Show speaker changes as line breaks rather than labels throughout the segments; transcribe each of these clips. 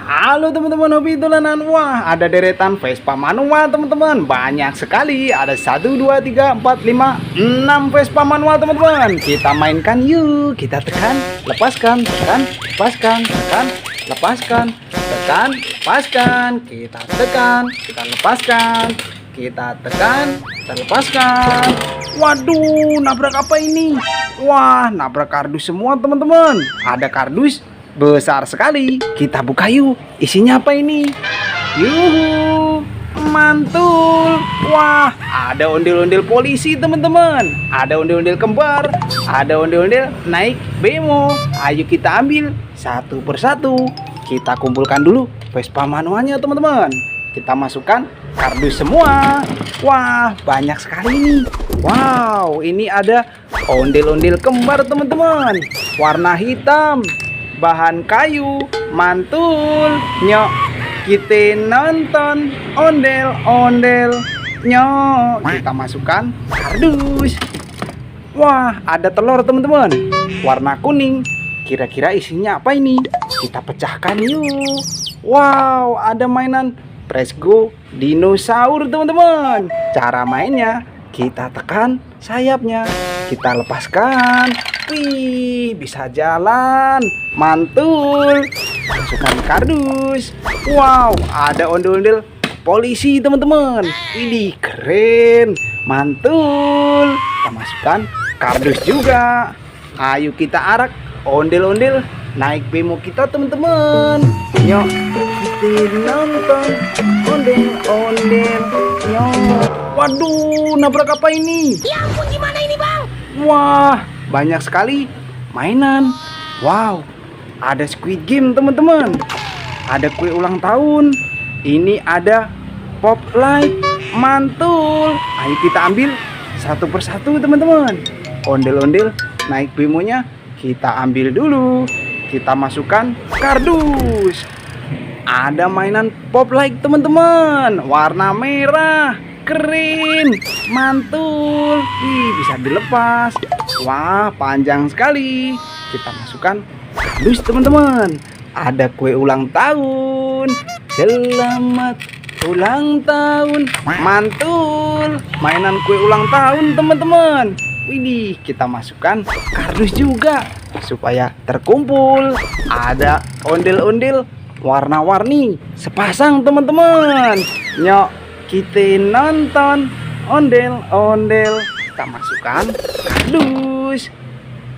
Halo teman-teman hobi dolanan. Wah, ada deretan Vespa manual teman-teman. Banyak sekali. Ada 1, 2, 3, 4, 5, 6 Vespa manual teman-teman. Kita mainkan yuk. Kita tekan, lepaskan, tekan, lepaskan, tekan, lepaskan, tekan, lepaskan. Kita tekan, kita lepaskan. Kita tekan, kita lepaskan. Waduh, nabrak apa ini? Wah, nabrak kardus semua teman-teman. Ada kardus besar sekali. Kita buka yuk. Isinya apa ini? Yuhu, mantul. Wah, ada ondel-ondel polisi teman-teman. Ada ondel-ondel kembar. Ada ondel-ondel naik bemo. Ayo kita ambil satu persatu. Kita kumpulkan dulu Vespa manualnya teman-teman. Kita masukkan kardus semua. Wah, banyak sekali nih. Wow, ini ada ondel-ondel kembar teman-teman. Warna hitam, bahan kayu, mantul. Nyok, kita nonton ondel-ondel. Nyok, kita masukkan kardus. Wah, ada telur teman-teman, warna kuning. Kira-kira isinya apa ini? Kita pecahkan yuk. Wow, ada mainan Press Go dinosaur teman-teman. Cara mainnya, kita tekan sayapnya, kita lepaskan. Wih, bisa jalan, mantul. Masukkan kardus. Wow, ada ondel-ondel polisi teman-teman. Ini keren, mantul. Kita masukkan kardus juga. Ayo kita arak ondel-ondel naik bemo kita teman-teman. Yuk, kita nonton ondel-ondel. Yuk. Waduh, nabrak apa ini?
Ya ampun, gimana ini bang?
Wah, banyak sekali mainan. Wow, ada Squid Game teman-teman. Ada kue ulang tahun. Ini ada pop light, mantul. Ayo kita ambil satu persatu teman-teman. Ondel-ondel naik bemonya kita ambil dulu. Kita masukkan kardus. Ada mainan pop light teman-teman, warna merah. Keren, mantul. Ih, bisa dilepas. Wah, panjang sekali. Kita masukkan kardus teman-teman. Ada kue ulang tahun. Selamat ulang tahun. Mantul. Mainan kue ulang tahun teman-teman. Widih, kita masukkan kardus juga supaya terkumpul. Ada ondel-ondel warna-warni sepasang teman-teman. Nyok, kita nonton ondel-ondel. Kita masukkan kardus.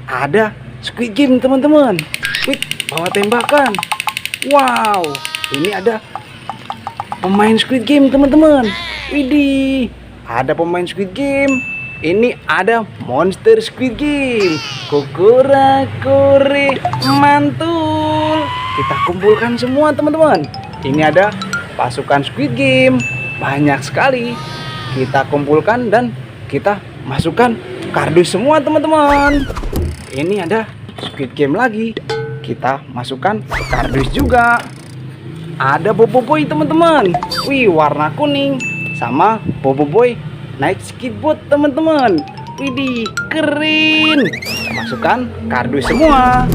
Ada Squid Game teman-teman. Wih, bawa tembakan. Wow, ini ada pemain Squid Game teman-teman. Widih, ada pemain Squid Game. Ini ada monster Squid Game. Kokora-kore, mantul. Kita kumpulkan semua teman-teman. Ini ada pasukan Squid Game. Banyak sekali. Kita kumpulkan dan kita masukkan kardus semua teman-teman. Ini ada Squid Game lagi. Kita masukkan kardus juga. Ada Boboiboy teman-teman. Wih, warna kuning. Sama Boboiboy naik skateboard teman-teman. Widih, keren. Kita masukkan kardus semua.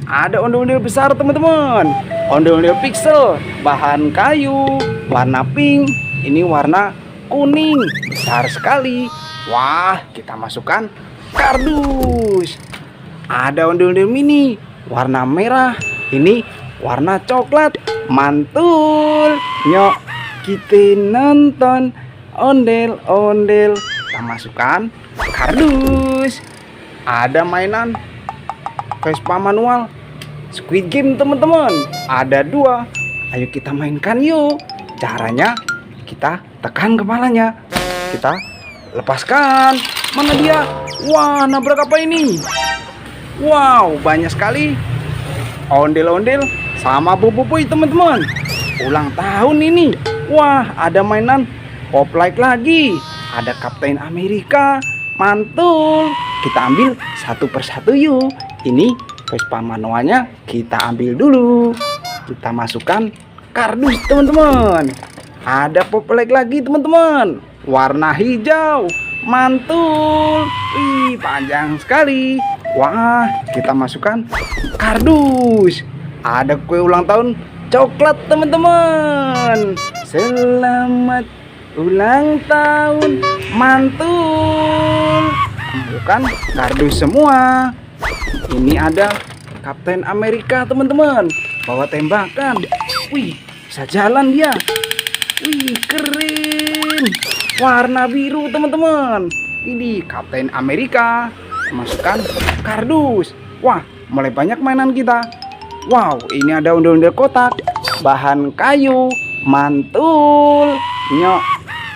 Ada ondel-ondel besar teman-teman. Ondel-ondel pixel, bahan kayu, warna pink. Ini warna kuning, besar sekali. Wah, kita masukkan kardus. Ada ondel-ondel mini, warna merah. Ini warna coklat, mantul. Nyok, kita nonton ondel-ondel. Kita masukkan kardus. Ada mainan Vespa manual Squid Game teman-teman. Ada 2. Ayo kita mainkan yuk. Caranya, kita tekan kepalanya, kita lepaskan. Mana dia? Wah, nabrak apa ini? Wow, banyak sekali ondel-ondel sama Boboiboy teman-teman. Ulang tahun ini. Wah, ada mainan pop light lagi. Ada Kapten Amerika, mantul. Kita ambil satu persatu yuk. Ini Vespa manualnya kita ambil dulu. Kita masukkan kardus teman-teman. Ada pop light lagi teman-teman, warna hijau, mantul. Wih, panjang sekali. Wah, kita masukkan kardus. Ada kue ulang tahun coklat teman-teman. Selamat ulang tahun mantul. Bukan kardus semua. Ini ada Kapten Amerika teman-teman, bawa tembakan. Wih, bisa jalan dia. Wih, keren. Warna biru teman-teman. Ini Kapten Amerika. Masukkan kardus. Wah, mulai banyak mainan kita. Wow, ini ada ondel-ondel kotak, bahan kayu, mantul. Nyok,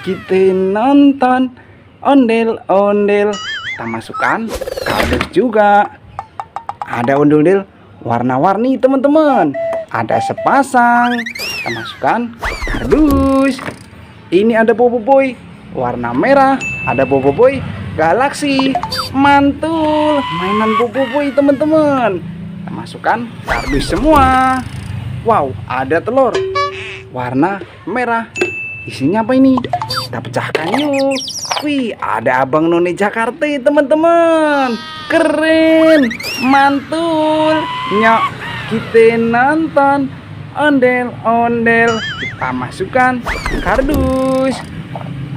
kita nonton ondel-ondel. Kita masukkan kardus juga. Ada ondel-ondel warna-warni teman-teman. Ada sepasang. Kita masukkan kardus. Ini ada Boboiboy warna merah. Ada Boboiboy galaksi. Mantul. Mainan Boboiboy teman-teman. Kita masukkan kardus semua. Wow, ada telur warna merah. Isinya apa ini? Kita pecahkan yuk. Wih, ada Abang None Jakarta teman-teman. Keren, mantul. Nyok, kita nonton ondel-ondel. Kita masukkan kardus.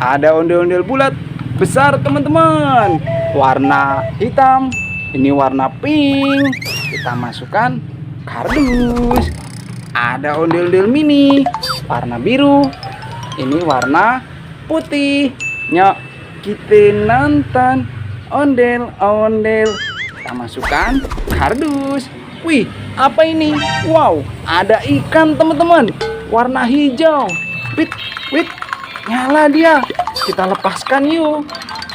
Ada ondel-ondel bulat besar teman-teman, warna hitam. Ini warna pink. Kita masukkan kardus. Ada ondel-ondel mini warna biru. Ini warna putih. Nyok, kita nonton ondel-ondel. Kita masukkan kardus. Wih, apa ini? Wow, ada ikan teman-teman, warna hijau. Wit, wit, nyala dia. Kita lepaskan yuk.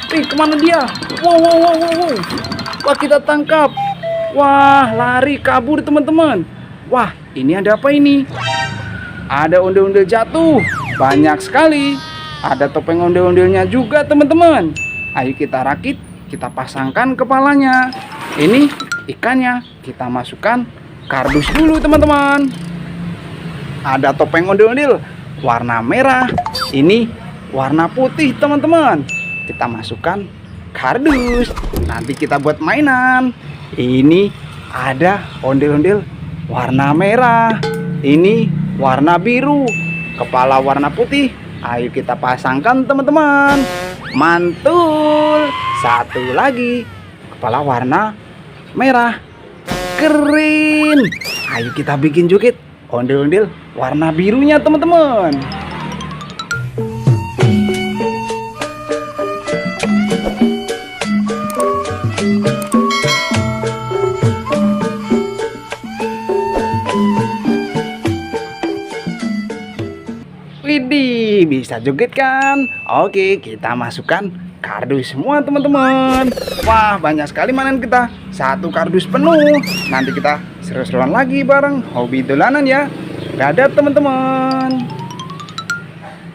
Wih, kemana dia? Wow, wow, wow, wow, wow. Wah, kita tangkap. Wah, lari kabur teman-teman. Wah, ini ada apa ini? Ada ondel-ondel jatuh. Banyak sekali. Ada topeng ondel-ondelnya juga teman-teman. Ayo kita rakit, kita pasangkan kepalanya. Ini ikannya, kita masukkan kardus dulu teman-teman. Ada topeng ondel-ondel warna merah. Ini warna putih teman-teman. Kita masukkan kardus. Nanti kita buat mainan. Ini ada ondel-ondel warna merah. Ini warna biru. Kepala warna putih. Ayo kita pasangkan teman-teman. Mantul. Satu lagi. Kepala warna merah. Keren. Ayo kita bikin joget ondel-ondel warna birunya teman-teman. Widih, bisa joget kan? Oke, kita masukkan kardus semua teman-teman. Wah, banyak sekali mainan kita. Satu kardus penuh. Nanti kita seru-seruan lagi bareng hobi dolanan ya. Dadah teman-teman.